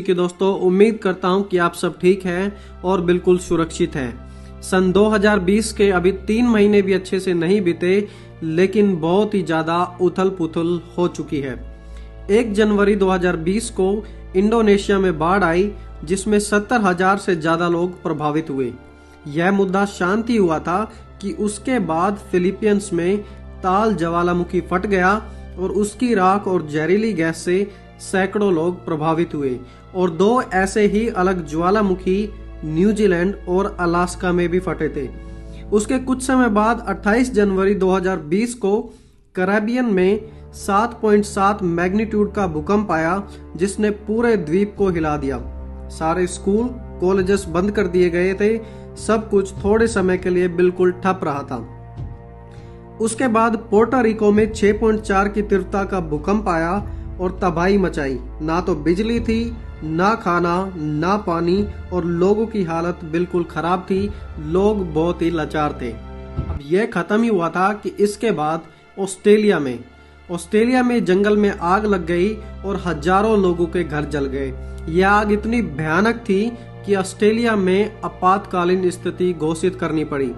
के दोस्तों, उम्मीद करता हूं कि आप सब ठीक हैं और बिल्कुल सुरक्षित हैं। सन 2020 के अभी 3 महीने भी अच्छे से नहीं बीते, लेकिन बहुत ही ज्यादा उथल पुथल हो चुकी है। 1 जनवरी 2020 को इंडोनेशिया में बाढ़ आई, जिसमें 70,000 से ज्यादा लोग प्रभावित हुए। यह मुद्दा शांत ही हुआ था कि उसके बाद फिलीपींस में ताल ज्वालामुखी फट गया और उसकी राख और जहरीली गैस से सैकड़ों लोग प्रभावित हुए। और 2 ऐसे ही अलग ज्वालामुखी न्यूजीलैंड और अलास्का में भी फटे थे। उसके कुछ समय बाद 28 जनवरी 2020 को कैरेबियन में 7.7 मैग्नीट्यूड का भूकंप आया, जिसने पूरे द्वीप को हिला दिया। सारे स्कूल कॉलेजेस बंद कर दिए गए थे। सब कुछ थोड़े समय के लिए बिल्कुल ठप रहा था। उसके बाद पोर्टो रिको में 6.4 की तीव्रता का भूकंप आया और तबाही मचाई। ना तो बिजली थी, ना खाना, ना पानी, और लोगों की हालत बिल्कुल खराब थी। लोग बहुत ही लाचार थे। अब यह खत्म ही हुआ था कि इसके बाद ऑस्ट्रेलिया में जंगल में आग लग गई और हजारों लोगों के घर जल गए। यह आग इतनी भयानक थी कि ऑस्ट्रेलिया में आपातकालीन स्थिति घोषित करनी पड़ी।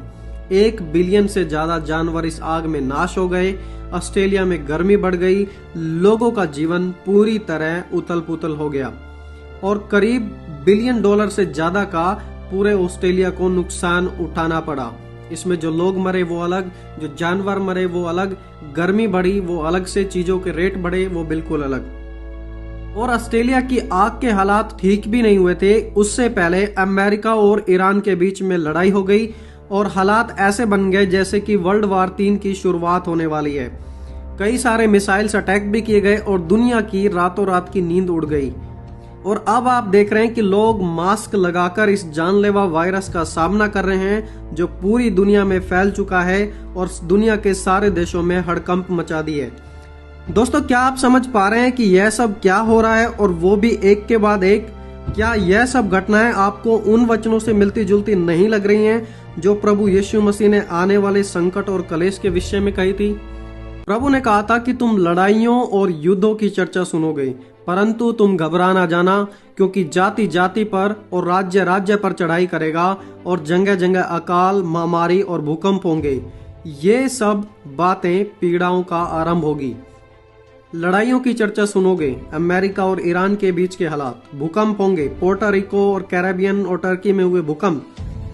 1 बिलियन से ज्यादा जानवर इस आग में नाश हो गए। ऑस्ट्रेलिया में गर्मी बढ़ गई। लोगों का जीवन पूरी तरह उथल पुथल हो गया और करीब $1 बिलियन से ज्यादा का पूरे ऑस्ट्रेलिया को नुकसान उठाना पड़ा। इसमें जो लोग मरे वो अलग, जो जानवर मरे वो अलग, गर्मी बढ़ी वो अलग से, चीजों के रेट बढ़े वो बिल्कुल अलग। और ऑस्ट्रेलिया की आग के हालात ठीक भी नहीं हुए थे। उससे पहले अमेरिका और ईरान के बीच में लड़ाई हो गई और हालात ऐसे बन गए जैसे कि वर्ल्ड वार 3 की शुरुआत होने वाली है। कई सारे मिसाइल्स अटैक भी किए गए और दुनिया की रातों रात की नींद उड़ गई। और अब आप देख रहे हैं कि लोग मास्क लगाकर इस जानलेवा वायरस का सामना कर रहे हैं, जो पूरी दुनिया में फैल चुका है और दुनिया के सारे देशों में हड़कंप मचा दी है। दोस्तों, क्या आप समझ पा रहे हैं कि यह सब क्या हो रहा है, और वो भी एक के बाद एक? क्या यह सब घटनाएं आपको उन वचनों से मिलती जुलती नहीं लग रही हैं जो प्रभु यीशु मसीह ने आने वाले संकट और कलेश के विषय में कही थी? प्रभु ने कहा था कि तुम लड़ाइयों और युद्धों की चर्चा सुनोगे, परंतु तुम घबरा ना जाना, क्योंकि जाति जाति पर और राज्य राज्य पर चढ़ाई करेगा और जगह जगह अकाल, महामारी और भूकंप होंगे। ये सब बातें पीड़ाओं का आरंभ होगी। लड़ाइयों की चर्चा सुनोगे, अमेरिका और ईरान के बीच के हालात, भूकंप होंगे, पोर्टो रिको और कैरेबियन और टर्की में हुए भूकंप,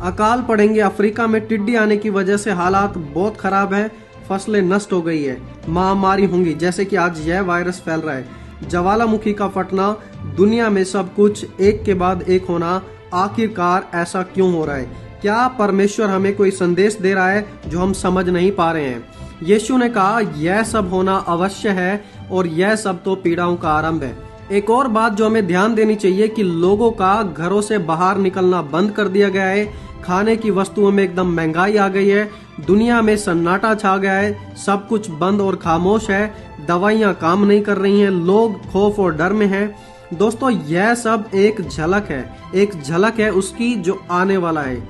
अकाल पड़ेंगे, अफ्रीका में टिड्डी आने की वजह से हालात बहुत खराब है, फसलें नष्ट हो गई है, महामारी होंगी जैसे कि आज यह वायरस फैल रहा है, ज्वालामुखी का फटना, दुनिया में सब कुछ एक के बाद एक होना। आखिरकार ऐसा क्यों हो रहा है? क्या परमेश्वर हमें कोई संदेश दे रहा है जो हम समझ नहीं पा रहे हैं? यीशु ने कहा यह सब होना अवश्य है और यह सब तो पीड़ाओं का आरंभ है। एक और बात जो हमें ध्यान देनी चाहिए कि लोगों का घरों से बाहर निकलना बंद कर दिया गया है। खाने की वस्तुओं में एकदम महंगाई आ गई है। दुनिया में सन्नाटा छा गया है। सब कुछ बंद और खामोश है। दवाइयां काम नहीं कर रही हैं। लोग खौफ और डर में हैं। दोस्तों, यह सब एक झलक है उसकी जो आने वाला है।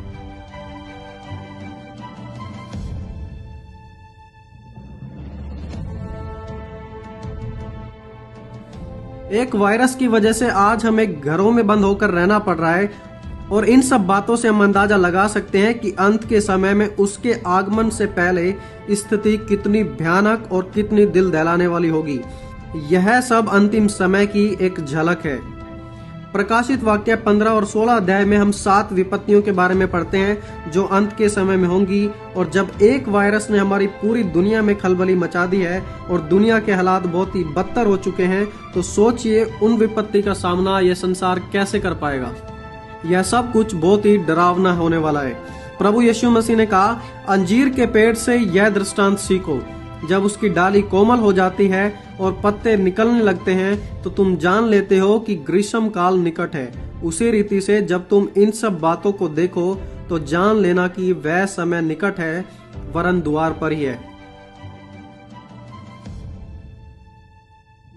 एक वायरस की वजह से आज हमें घरों में बंद होकर रहना पड़ रहा है, और इन सब बातों से हम अंदाजा लगा सकते हैं कि अंत के समय में उसके आगमन से पहले स्थिति कितनी भयानक और कितनी दिल दहलाने वाली होगी। यह सब अंतिम समय की एक झलक है। प्रकाशित वाक्य 15 और 16 अध्याय में हम 7 विपत्तियों के बारे में पढ़ते हैं जो अंत के समय में होंगी। और जब एक वायरस ने हमारी पूरी दुनिया में खलबली मचा दी है और दुनिया के हालात बहुत ही बदतर हो चुके हैं, तो सोचिए उन विपत्ति का सामना यह संसार कैसे कर पाएगा। यह सब कुछ बहुत ही डरावना होने वाला है। प्रभु यीशु मसीह ने कहा, अंजीर के पेड़ से यह दृष्टांत सीखो, जब उसकी डाली कोमल हो जाती है और पत्ते निकलने लगते हैं तो तुम जान लेते हो कि ग्रीष्म काल निकट है। उसी रीति से जब तुम इन सब बातों को देखो तो जान लेना कि वह समय निकट है, वरन द्वार पर ही है।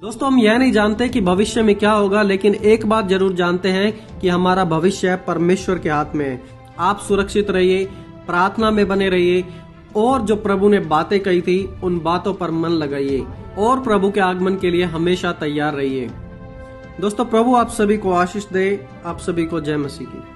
दोस्तों, हम यह नहीं जानते कि भविष्य में क्या होगा, लेकिन एक बात जरूर जानते हैं कि हमारा भविष्य परमेश्वर के हाथ में है। आप सुरक्षित रहिए, प्रार्थना में बने रहिए और जो प्रभु ने बातें कही थी उन बातों पर मन लगाइए और प्रभु के आगमन के लिए हमेशा तैयार रहिए। दोस्तों प्रभु आप सभी को आशीष दे। आप सभी को जय मसीह की।